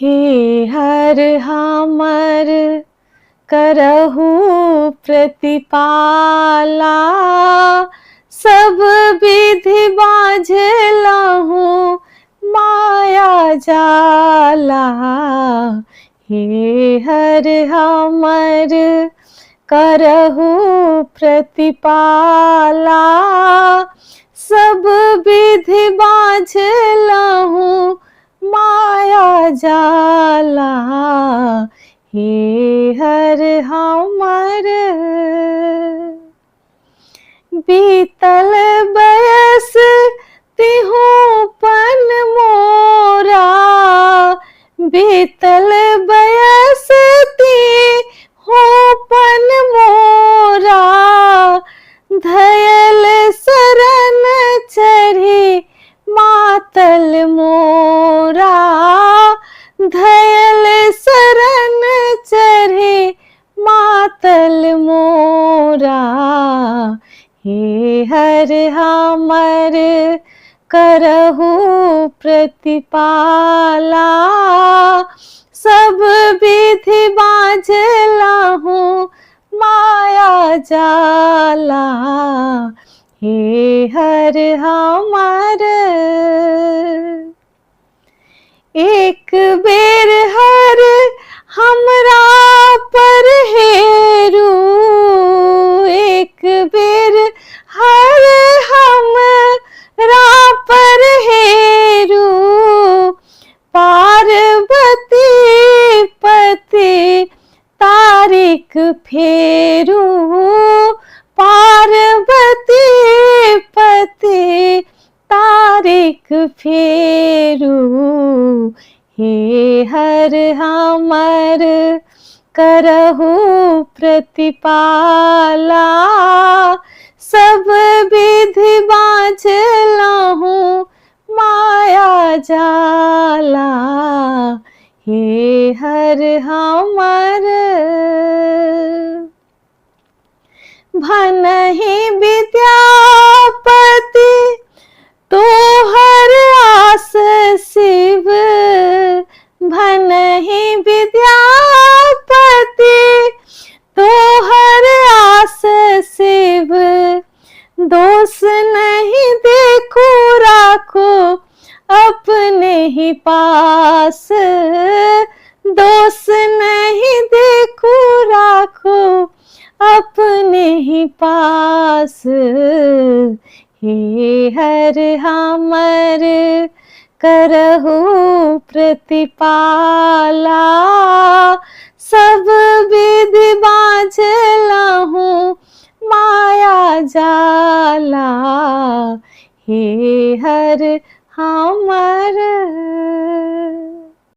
हे हर हमर करहु प्रतिपाला, सब विधि बाझलहु माया जाला। हे हर हमर करहु प्रतिपाला, सब विधि बाझलहु माया जाला। हे हर हमर बीतल बयस तिहु पन मोरा, बीतल बयस तिहु पन मोरा, धयल शरण चढ़ी मातल मोरा, धयल शरण चढ़ी मातल मोरा। हे हर हमर करहु प्रतिपाला, सब विधि बाझलहु माया जाला। हे हर हमर एक बेर हर हमरा पर हेरू, एक बेर हर हमरा पर हेरू, पार्वती पति तारिक फेरू, पार्वती पति तारिक फेरू। हे हर हमर करहु प्रतिपाला, सब विधि बाझलहु माया जाला। हे हर हमर भनहि विद्यापति तोहर आस शिव, भनहि विद्यापति तोहर आस शिव, दोष नहीं देखो राखो अपने ही पास, दोष नहीं देखो राखो अपने ही पास। हे हर हमर करहु प्रतिपाला, सब विधि बाझलहु माया जाला। हे हर हमर